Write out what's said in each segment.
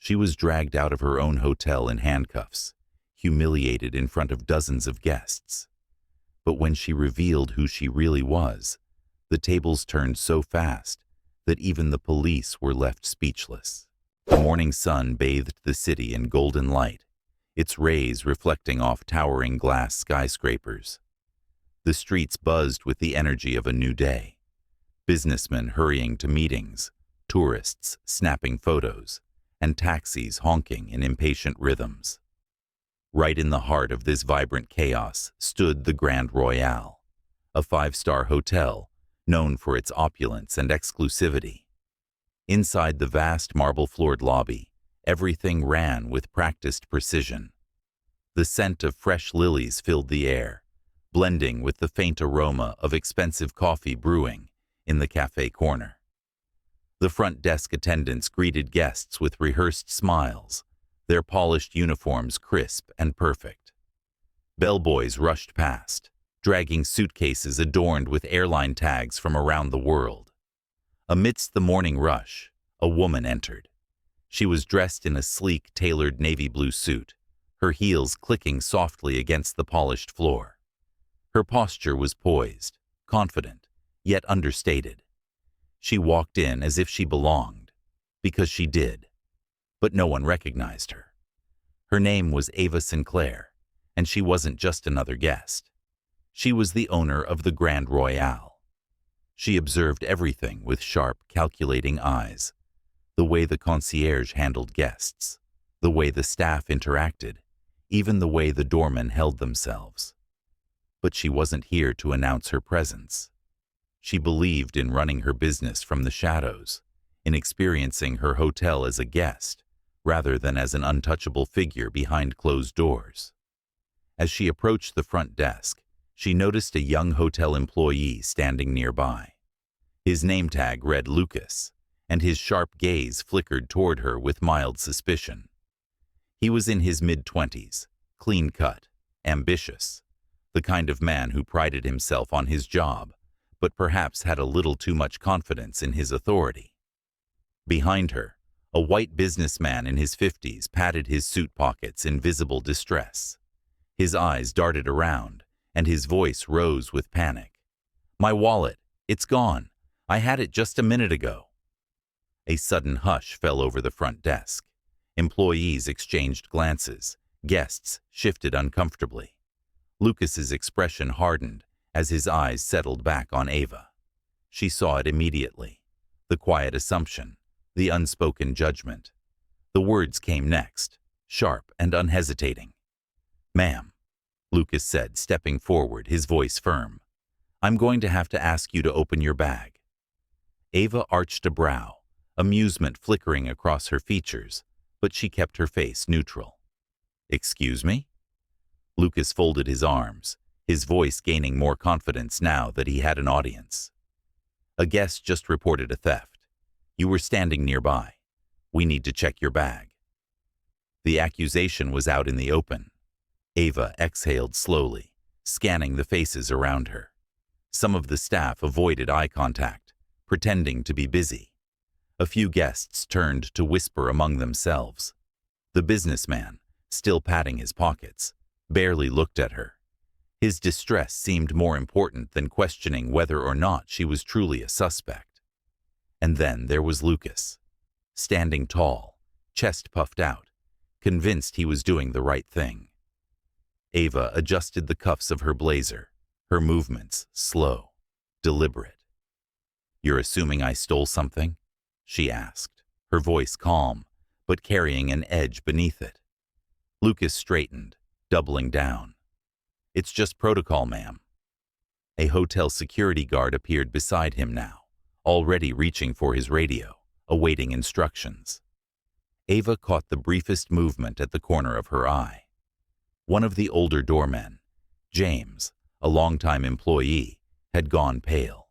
She was dragged out of her own hotel in handcuffs, humiliated in front of dozens of guests. But when she revealed who she really was, the tables turned so fast that even the police were left speechless. The morning sun bathed the city in golden light, its rays reflecting off towering glass skyscrapers. The streets buzzed with the energy of a new day. Businessmen hurrying to meetings, tourists snapping photos, and taxis honking in impatient rhythms. Right in the heart of this vibrant chaos stood the Grand Royale, a five-star hotel known for its opulence and exclusivity. Inside the vast marble-floored lobby, everything ran with practiced precision. The scent of fresh lilies filled the air, blending with the faint aroma of expensive coffee brewing in the cafe corner. The front desk attendants greeted guests with rehearsed smiles, their polished uniforms crisp and perfect. Bellboys rushed past, dragging suitcases adorned with airline tags from around the world. Amidst the morning rush, a woman entered. She was dressed in a sleek, tailored navy blue suit, her heels clicking softly against the polished floor. Her posture was poised, confident, yet understated. She walked in as if she belonged, because she did, but no one recognized her. Her name was Ava Sinclair, and she wasn't just another guest. She was the owner of the Grand Royale. She observed everything with sharp, calculating eyes. The way the concierge handled guests, the way the staff interacted, even the way the doormen held themselves. But she wasn't here to announce her presence. She believed in running her business from the shadows, in experiencing her hotel as a guest, rather than as an untouchable figure behind closed doors. As she approached the front desk, she noticed a young hotel employee standing nearby. His name tag read Lucas, and his sharp gaze flickered toward her with mild suspicion. He was in his mid-20s, clean-cut, ambitious, the kind of man who prided himself on his job, but perhaps had a little too much confidence in his authority. Behind her, a white businessman in his 50s patted his suit pockets in visible distress. His eyes darted around, and his voice rose with panic. "My wallet, it's gone. I had it just a minute ago." A sudden hush fell over the front desk. Employees exchanged glances. Guests shifted uncomfortably. Lucas's expression hardened as his eyes settled back on Ava. She saw it immediately. The quiet assumption, the unspoken judgment. The words came next, sharp and unhesitating. "Ma'am," Lucas said, stepping forward, his voice firm, "I'm going to have to ask you to open your bag." Ava arched a brow, amusement flickering across her features, but she kept her face neutral. "Excuse me?" Lucas folded his arms, his voice gaining more confidence now that he had an audience. "A guest just reported a theft. You were standing nearby. We need to check your bag." The accusation was out in the open. Ava exhaled slowly, scanning the faces around her. Some of the staff avoided eye contact, pretending to be busy. A few guests turned to whisper among themselves. The businessman, still patting his pockets, barely looked at her. His distress seemed more important than questioning whether or not she was truly a suspect. And then there was Lucas, standing tall, chest puffed out, convinced he was doing the right thing. Ava adjusted the cuffs of her blazer, her movements slow, deliberate. "You're assuming I stole something?" she asked, her voice calm, but carrying an edge beneath it. Lucas straightened, doubling down. "It's just protocol, ma'am." A hotel security guard appeared beside him now, already reaching for his radio, awaiting instructions. Ava caught the briefest movement at the corner of her eye. One of the older doormen, James, a longtime employee, had gone pale.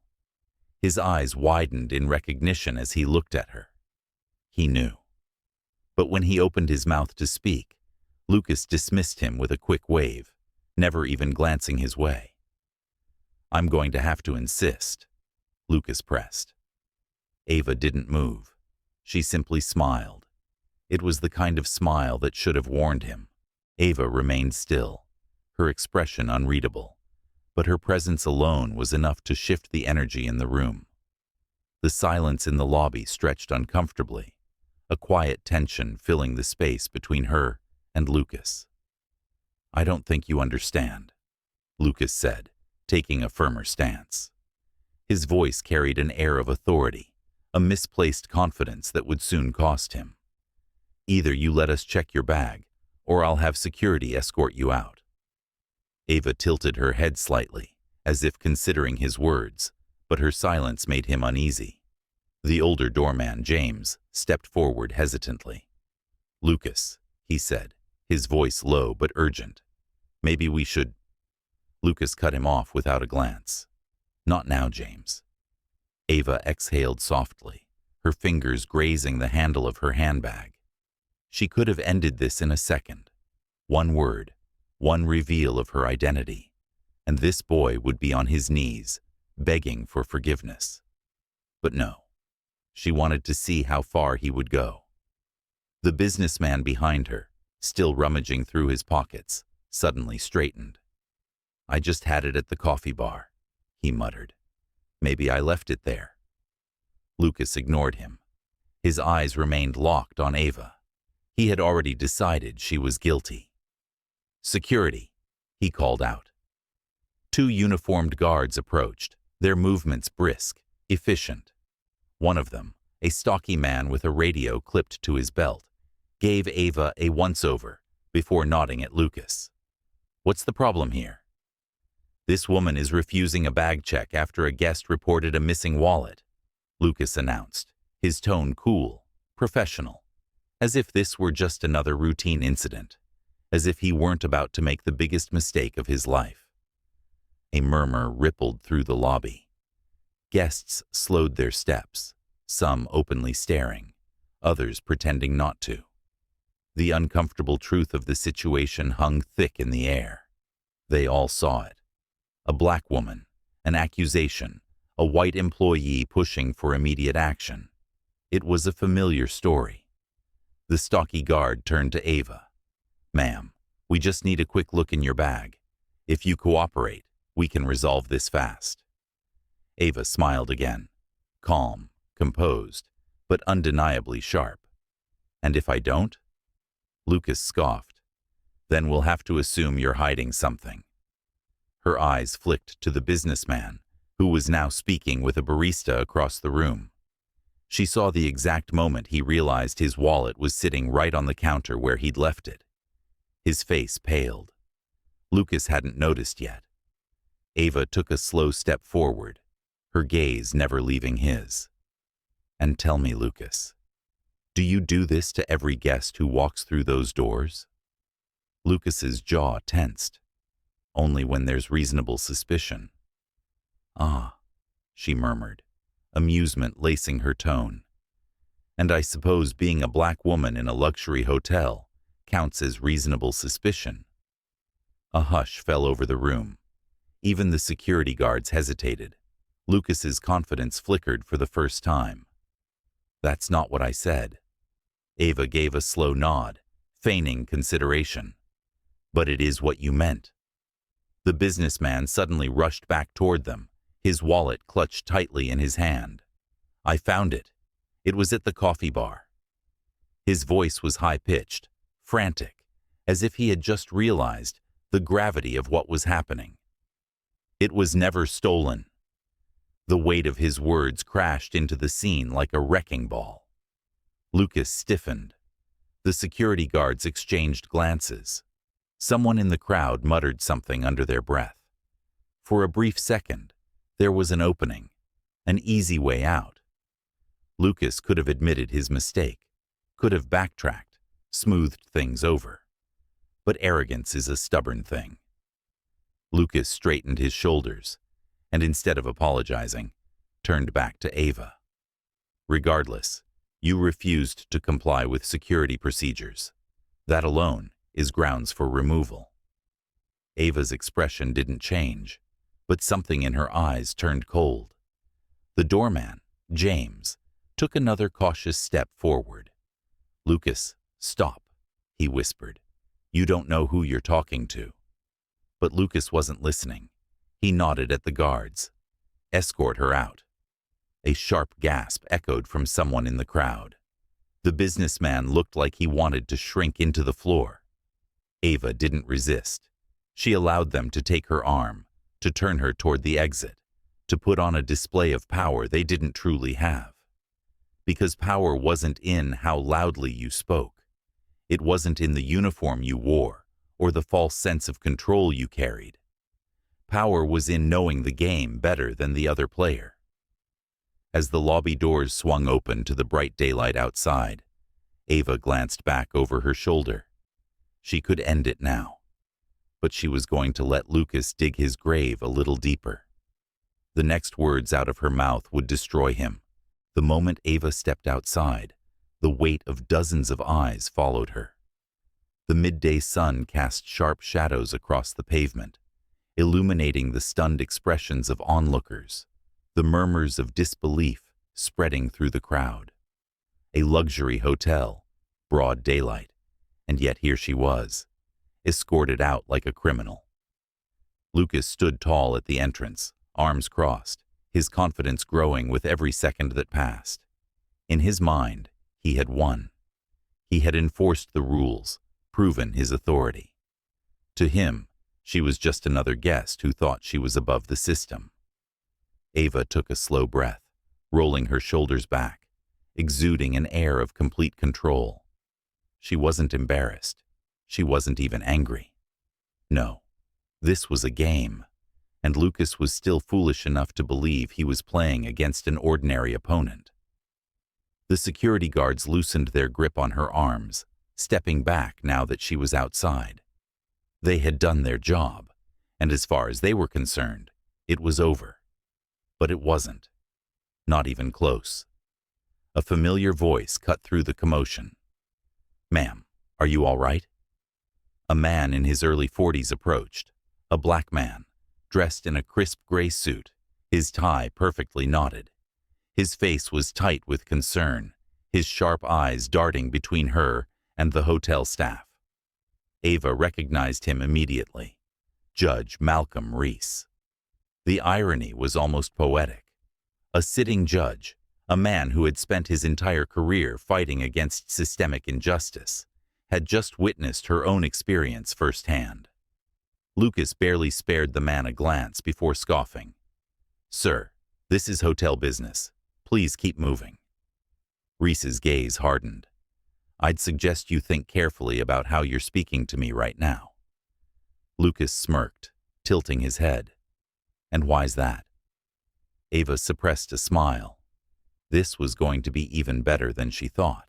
His eyes widened in recognition as he looked at her. He knew. But when he opened his mouth to speak, Lucas dismissed him with a quick wave, never even glancing his way. "I'm going to have to insist," Lucas pressed. Ava didn't move. She simply smiled. It was the kind of smile that should have warned him. Ava remained still, her expression unreadable, but her presence alone was enough to shift the energy in the room. The silence in the lobby stretched uncomfortably, a quiet tension filling the space between her and Lucas. "I don't think you understand," Lucas said, taking a firmer stance. His voice carried an air of authority, a misplaced confidence that would soon cost him. "Either you let us check your bag, or I'll have security escort you out." Ava tilted her head slightly, as if considering his words, but her silence made him uneasy. The older doorman, James, stepped forward hesitantly. "Lucas," he said, his voice low but urgent. "Maybe we should—" Lucas cut him off without a glance. "Not now, James." Ava exhaled softly, her fingers grazing the handle of her handbag. She could have ended this in a second. One word, one reveal of her identity, and this boy would be on his knees, begging for forgiveness. But no, she wanted to see how far he would go. The businessman behind her, still rummaging through his pockets, suddenly straightened. "I just had it at the coffee bar," he muttered. "Maybe I left it there." Lucas ignored him. His eyes remained locked on Ava. He had already decided she was guilty. "Security," he called out. Two uniformed guards approached, their movements brisk, efficient. One of them, a stocky man with a radio clipped to his belt, gave Ava a once-over before nodding at Lucas. "What's the problem here?" "This woman is refusing a bag check after a guest reported a missing wallet," Lucas announced, his tone cool, professional, as if this were just another routine incident, as if he weren't about to make the biggest mistake of his life. A murmur rippled through the lobby. Guests slowed their steps, some openly staring, others pretending not to. The uncomfortable truth of the situation hung thick in the air. They all saw it. A black woman, an accusation, a white employee pushing for immediate action. It was a familiar story. The stocky guard turned to Ava. "Ma'am, we just need a quick look in your bag. If you cooperate, we can resolve this fast." Ava smiled again, calm, composed, but undeniably sharp. "And if I don't?" Lucas scoffed. "Then we'll have to assume you're hiding something." Her eyes flicked to the businessman, who was now speaking with a barista across the room. She saw the exact moment he realized his wallet was sitting right on the counter where he'd left it. His face paled. Lucas hadn't noticed yet. Ava took a slow step forward, her gaze never leaving his. "And tell me, Lucas, do you do this to every guest who walks through those doors?" Lucas's jaw tensed. "Only when there's reasonable suspicion." "Ah," she murmured, amusement lacing her tone. "And I suppose being a black woman in a luxury hotel counts as reasonable suspicion." A hush fell over the room. Even the security guards hesitated. Lucas's confidence flickered for the first time. "That's not what I said." Ava gave a slow nod, feigning consideration. "But it is what you meant." The businessman suddenly rushed back toward them, his wallet clutched tightly in his hand. "I found it. It was at the coffee bar." His voice was high-pitched, frantic, as if he had just realized the gravity of what was happening. "It was never stolen." The weight of his words crashed into the scene like a wrecking ball. Lucas stiffened. The security guards exchanged glances. Someone in the crowd muttered something under their breath. For a brief second, there was an opening, an easy way out. Lucas could have admitted his mistake, could have backtracked, smoothed things over. But arrogance is a stubborn thing. Lucas straightened his shoulders, and instead of apologizing, turned back to Ava. "Regardless, you refused to comply with security procedures. That alone is grounds for removal." Ava's expression didn't change, but something in her eyes turned cold. The doorman, James, took another cautious step forward. "Lucas, stop," he whispered. "You don't know who you're talking to." But Lucas wasn't listening. He nodded at the guards. "Escort her out." A sharp gasp echoed from someone in the crowd. The businessman looked like he wanted to shrink into the floor. Ava didn't resist. She allowed them to take her arm, to turn her toward the exit, to put on a display of power they didn't truly have. Because power wasn't in how loudly you spoke. It wasn't in the uniform you wore or the false sense of control you carried. Power was in knowing the game better than the other player. As the lobby doors swung open to the bright daylight outside, Ava glanced back over her shoulder. She could end it now, but she was going to let Lucas dig his grave a little deeper. The next words out of her mouth would destroy him. The moment Ava stepped outside, the weight of dozens of eyes followed her. The midday sun cast sharp shadows across the pavement, illuminating the stunned expressions of onlookers, the murmurs of disbelief spreading through the crowd. A luxury hotel, broad daylight, and yet here she was, escorted out like a criminal. Lucas stood tall at the entrance, arms crossed, his confidence growing with every second that passed. In his mind, he had won. He had enforced the rules, proven his authority. To him, she was just another guest who thought she was above the system. Ava took a slow breath, rolling her shoulders back, exuding an air of complete control. She wasn't embarrassed. She wasn't even angry. No, this was a game, and Lucas was still foolish enough to believe he was playing against an ordinary opponent. The security guards loosened their grip on her arms, stepping back now that she was outside. They had done their job, and as far as they were concerned, it was over. But it wasn't. Not even close. A familiar voice cut through the commotion. "Ma'am, are you all right?" A man in his early 40s approached, a black man, dressed in a crisp gray suit, his tie perfectly knotted. His face was tight with concern, his sharp eyes darting between her and the hotel staff. Ava recognized him immediately. Judge Malcolm Reese. The irony was almost poetic. A sitting judge, a man who had spent his entire career fighting against systemic injustice, had just witnessed her own experience firsthand. Lucas barely spared the man a glance before scoffing. "Sir, this is hotel business. Please keep moving." Reese's gaze hardened. "I'd suggest you think carefully about how you're speaking to me right now." Lucas smirked, tilting his head. "And why's that?" Ava suppressed a smile. This was going to be even better than she thought.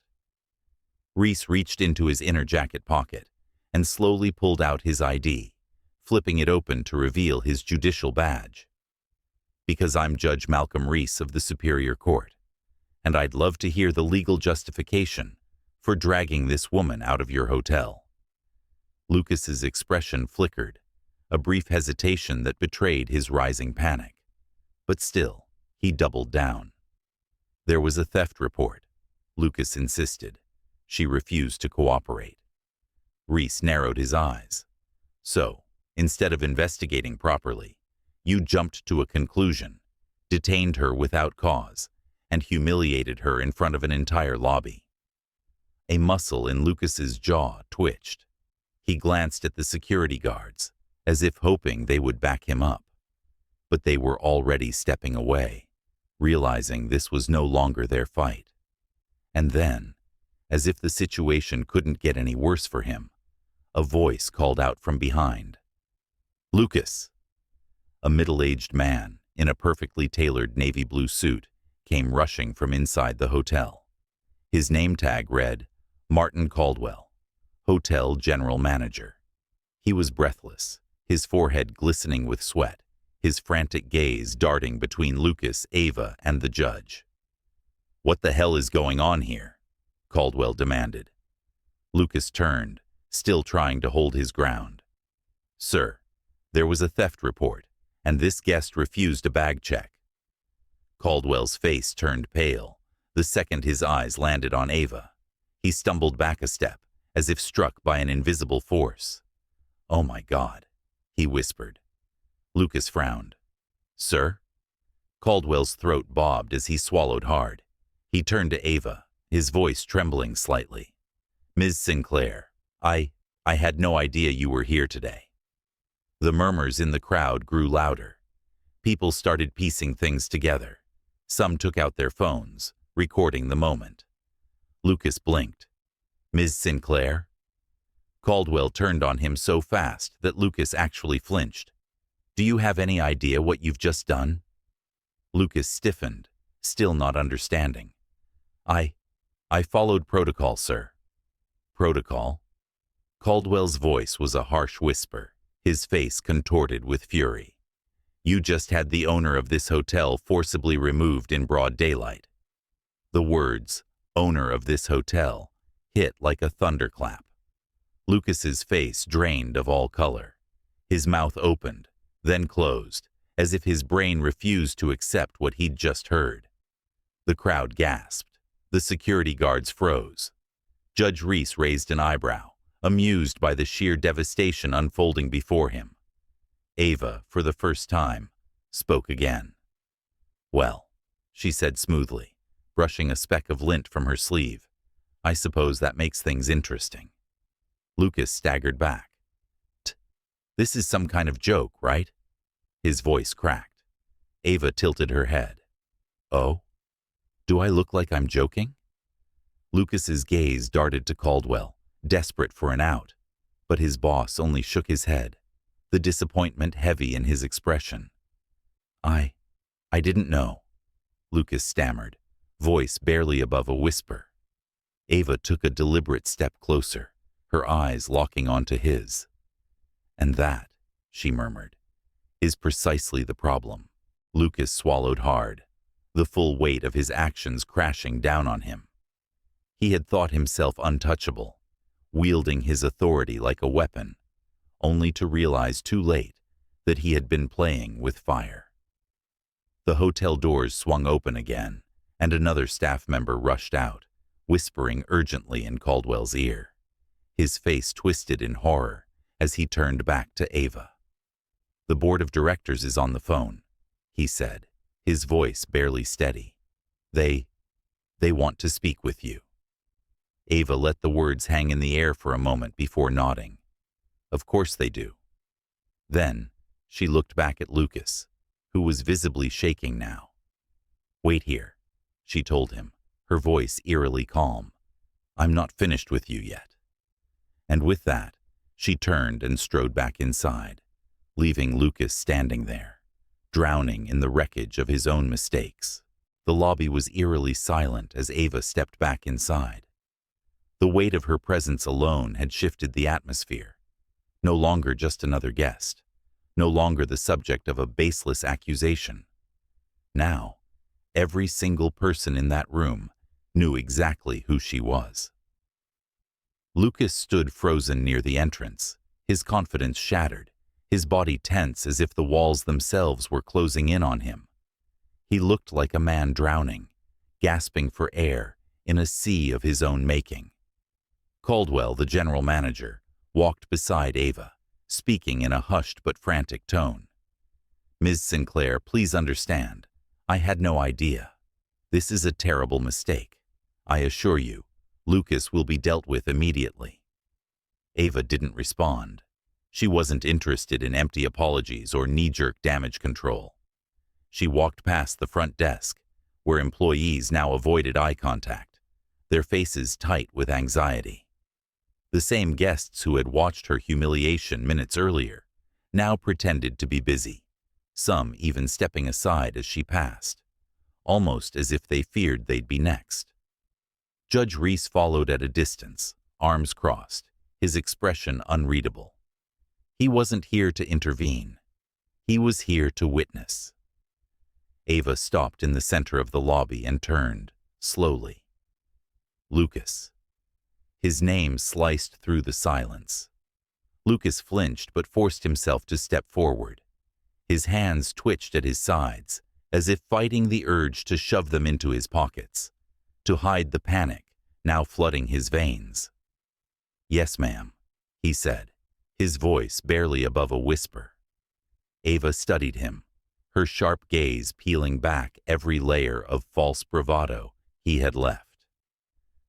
Reese reached into his inner jacket pocket and slowly pulled out his ID, flipping it open to reveal his judicial badge. "Because I'm Judge Malcolm Reese of the Superior Court, and I'd love to hear the legal justification for dragging this woman out of your hotel." Lucas's expression flickered, a brief hesitation that betrayed his rising panic. But still, he doubled down. "There was a theft report," Lucas insisted. She refused to cooperate. Reese narrowed his eyes. "So, instead of investigating properly, you jumped to a conclusion, detained her without cause, and humiliated her in front of an entire lobby." A muscle in Lucas's jaw twitched. He glanced at the security guards, as if hoping they would back him up. But they were already stepping away, realizing this was no longer their fight. And then, as if the situation couldn't get any worse for him, a voice called out from behind. "Lucas!" A middle-aged man, in a perfectly tailored navy blue suit, came rushing from inside the hotel. His name tag read, Martin Caldwell, Hotel General Manager. He was breathless, his forehead glistening with sweat, his frantic gaze darting between Lucas, Ava, and the judge. "What the hell is going on here?" Caldwell demanded. Lucas turned, still trying to hold his ground. "Sir, there was a theft report, and this guest refused a bag check." Caldwell's face turned pale the second his eyes landed on Ava. He stumbled back a step, as if struck by an invisible force. "Oh my God," he whispered. Lucas frowned. "Sir?" Caldwell's throat bobbed as he swallowed hard. He turned to Ava, his voice trembling slightly. "Ms. Sinclair, I had no idea you were here today." The murmurs in the crowd grew louder. People started piecing things together. Some took out their phones, recording the moment. Lucas blinked. "Ms. Sinclair?" Caldwell turned on him so fast that Lucas actually flinched. "Do you have any idea what you've just done?" Lucas stiffened, still not understanding. I followed protocol, sir." "Protocol?" Caldwell's voice was a harsh whisper, his face contorted with fury. "You just had the owner of this hotel forcibly removed in broad daylight." The words, "owner of this hotel," hit like a thunderclap. Lucas's face drained of all color. His mouth opened, then closed, as if his brain refused to accept what he'd just heard. The crowd gasped. The security guards froze. Judge Reese raised an eyebrow, amused by the sheer devastation unfolding before him. Ava, for the first time, spoke again. "Well," she said smoothly, brushing a speck of lint from her sleeve, "I suppose that makes things interesting." Lucas staggered back. "This is some kind of joke, right?" His voice cracked. Ava tilted her head. "Oh? Do I look like I'm joking?" Lucas's gaze darted to Caldwell, desperate for an out, but his boss only shook his head, the disappointment heavy in his expression. I didn't know," Lucas stammered, voice barely above a whisper. Ava took a deliberate step closer, her eyes locking onto his. "And that," she murmured, "is precisely the problem." Lucas swallowed hard, the full weight of his actions crashing down on him. He had thought himself untouchable, wielding his authority like a weapon, only to realize too late that he had been playing with fire. The hotel doors swung open again, and another staff member rushed out, whispering urgently in Caldwell's ear. His face twisted in horror as he turned back to Ava. "The board of directors is on the phone," he said, his voice barely steady. They want to speak with you." Ava let the words hang in the air for a moment before nodding. "Of course they do." Then she looked back at Lucas, who was visibly shaking now. "Wait here," she told him, her voice eerily calm. "I'm not finished with you yet." And with that, she turned and strode back inside, leaving Lucas standing there, drowning in the wreckage of his own mistakes. The lobby was eerily silent as Ava stepped back inside. The weight of her presence alone had shifted the atmosphere. No longer just another guest, no longer the subject of a baseless accusation. Now, every single person in that room knew exactly who she was. Lucas stood frozen near the entrance, his confidence shattered, his body tense as if the walls themselves were closing in on him. He looked like a man drowning, gasping for air in a sea of his own making. Caldwell, the general manager, walked beside Ava, speaking in a hushed but frantic tone. "Ms. Sinclair, please understand, I had no idea. This is a terrible mistake. I assure you, Lucas will be dealt with immediately." Ava didn't respond. She wasn't interested in empty apologies or knee-jerk damage control. She walked past the front desk, where employees now avoided eye contact, their faces tight with anxiety. The same guests who had watched her humiliation minutes earlier now pretended to be busy, some even stepping aside as she passed, almost as if they feared they'd be next. Judge Reese followed at a distance, arms crossed, his expression unreadable. He wasn't here to intervene. He was here to witness. Ava stopped in the center of the lobby and turned, slowly. Lucas. His name sliced through the silence. Lucas flinched but forced himself to step forward. His hands twitched at his sides, as if fighting the urge to shove them into his pockets, to hide the panic now flooding his veins. "Yes, ma'am," he said, his voice barely above a whisper. Ava studied him, her sharp gaze peeling back every layer of false bravado he had left.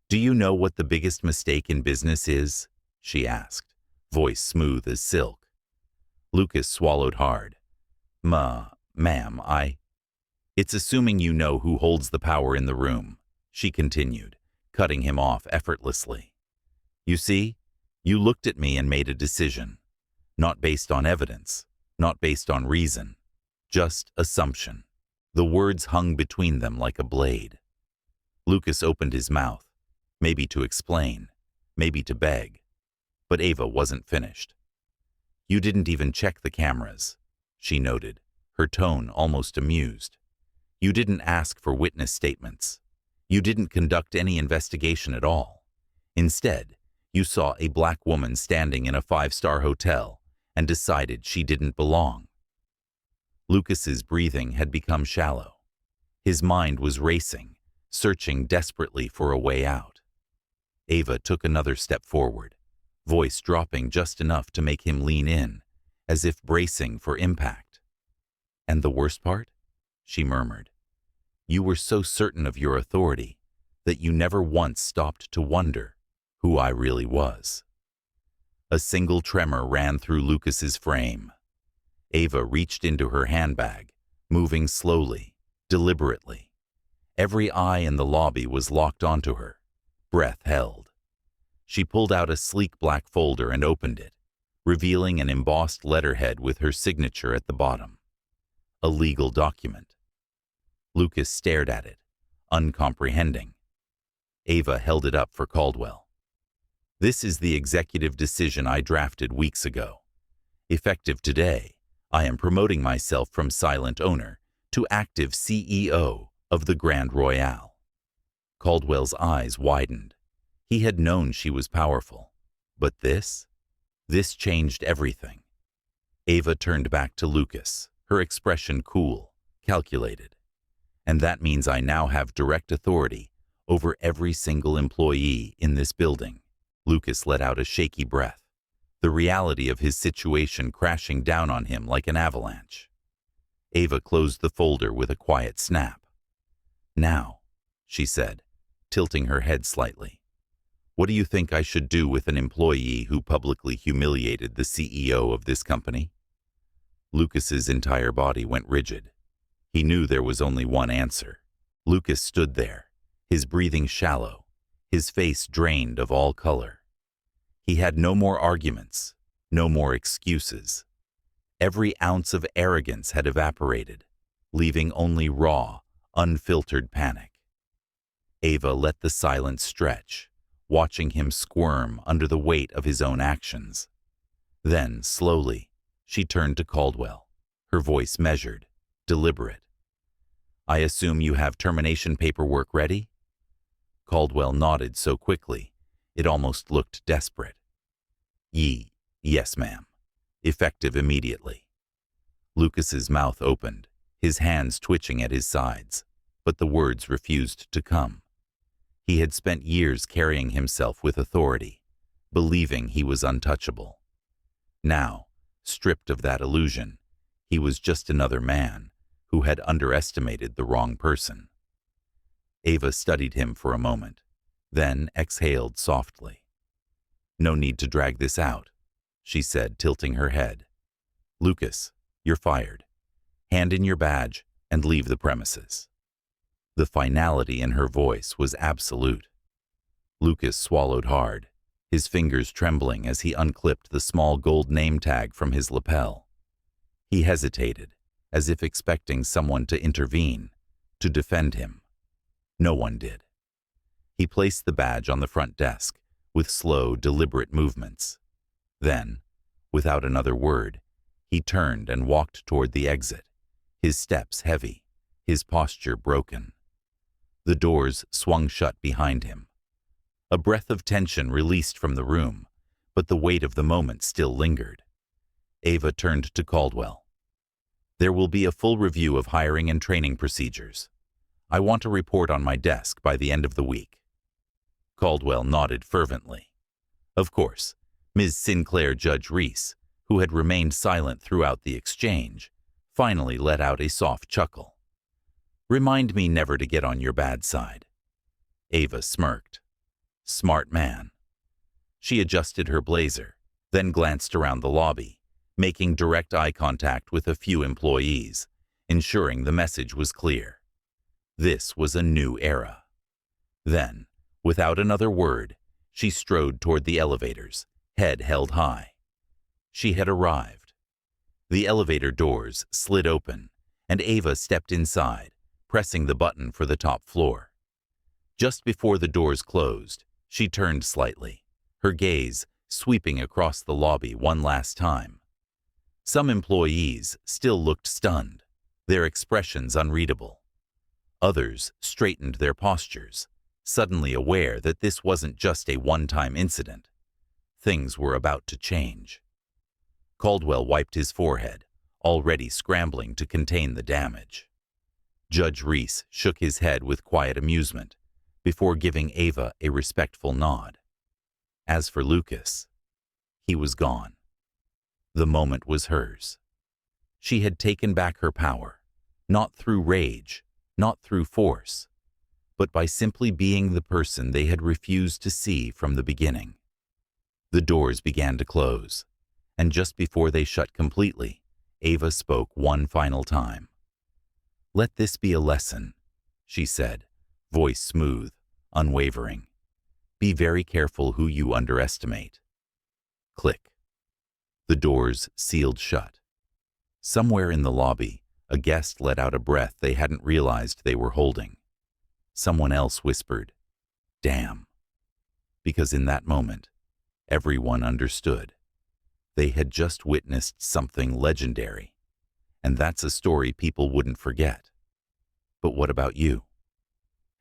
"Do you know what the biggest mistake in business is?" she asked, voice smooth as silk. Lucas swallowed hard. Ma'am, It's assuming you know who holds the power in the room," she continued, cutting him off effortlessly. "You see, you looked at me and made a decision, not based on evidence, not based on reason, just assumption." The words hung between them like a blade. Lucas opened his mouth, maybe to explain, maybe to beg, but Ava wasn't finished. "You didn't even check the cameras," she noted, her tone almost amused. "You didn't ask for witness statements. You didn't conduct any investigation at all. Instead, you saw a black woman standing in a 5-star hotel and decided she didn't belong." Lucas's breathing had become shallow. His mind was racing, searching desperately for a way out. Ava took another step forward, voice dropping just enough to make him lean in, as if bracing for impact. "And the worst part?" she murmured. "You were so certain of your authority that you never once stopped to wonder who I really was." A single tremor ran through Lucas's frame. Ava reached into her handbag, moving slowly, deliberately. Every eye in the lobby was locked onto her, breath held. She pulled out a sleek black folder and opened it, revealing an embossed letterhead with her signature at the bottom. A legal document. Lucas stared at it, uncomprehending. Ava held it up for Caldwell. "This is the executive decision I drafted weeks ago. Effective today, I am promoting myself from silent owner to active CEO of the Grand Royale." Caldwell's eyes widened. He had known she was powerful, but this changed everything. Ava turned back to Lucas, her expression cool, calculated. "And that means I now have direct authority over every single employee in this building." Lucas let out a shaky breath, the reality of his situation crashing down on him like an avalanche. Ava closed the folder with a quiet snap. "Now," she said, tilting her head slightly, "what do you think I should do with an employee who publicly humiliated the CEO of this company?" Lucas's entire body went rigid. He knew there was only one answer. Lucas stood there, his breathing shallow, his face drained of all color. He had no more arguments, no more excuses. Every ounce of arrogance had evaporated, leaving only raw, unfiltered panic. Ava let the silence stretch, watching him squirm under the weight of his own actions. Then, slowly, she turned to Caldwell, her voice measured, deliberate. "I assume you have termination paperwork ready?" Caldwell nodded so quickly, it almost looked desperate. Yes, ma'am. Effective immediately." Lucas's mouth opened, his hands twitching at his sides, but the words refused to come. He had spent years carrying himself with authority, believing he was untouchable. Now, stripped of that illusion, he was just another man who had underestimated the wrong person. Ava studied him for a moment, then exhaled softly. "No need to drag this out," she said, tilting her head. "Lucas, you're fired. Hand in your badge and leave the premises." The finality in her voice was absolute. Lucas swallowed hard, his fingers trembling as he unclipped the small gold name tag from his lapel. He hesitated, as if expecting someone to intervene, to defend him. No one did. He placed the badge on the front desk, with slow, deliberate movements. Then, without another word, he turned and walked toward the exit, his steps heavy, his posture broken. The doors swung shut behind him. A breath of tension released from the room, but the weight of the moment still lingered. Ava turned to Caldwell. "There will be a full review of hiring and training procedures. I want a report on my desk by the end of the week." Caldwell nodded fervently. Of course, Ms. Sinclair Judge Reese, who had remained silent throughout the exchange, finally let out a soft chuckle. Remind me never to get on your bad side. Ava smirked. Smart man. She adjusted her blazer, then glanced around the lobby, making direct eye contact with a few employees, ensuring the message was clear. This was a new era. Then, without another word, she strode toward the elevators, head held high. She had arrived. The elevator doors slid open, and Ava stepped inside, pressing the button for the top floor. Just before the doors closed, she turned slightly, her gaze sweeping across the lobby one last time. Some employees still looked stunned, their expressions unreadable. Others straightened their postures, suddenly aware that this wasn't just a one-time incident. Things were about to change. Caldwell wiped his forehead, already scrambling to contain the damage. Judge Reese shook his head with quiet amusement, before giving Ava a respectful nod. As for Lucas, he was gone. The moment was hers. She had taken back her power, not through rage, not through force, but by simply being the person they had refused to see from the beginning. The doors began to close, and just before they shut completely, Ava spoke one final time. Let this be a lesson, she said, voice smooth, unwavering. Be very careful who you underestimate. Click. The doors sealed shut. Somewhere in the lobby, a guest let out a breath they hadn't realized they were holding. Someone else whispered, "Damn." Because in that moment, everyone understood. They had just witnessed something legendary, and that's a story people wouldn't forget. But what about you?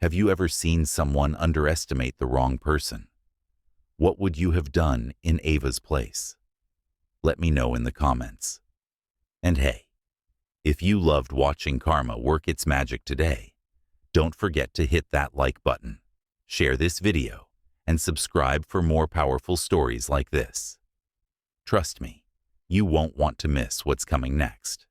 Have you ever seen someone underestimate the wrong person? What would you have done in Ava's place? Let me know in the comments. And hey, if you loved watching karma work its magic today, don't forget to hit that like button, share this video, and subscribe for more powerful stories like this. Trust me, you won't want to miss what's coming next.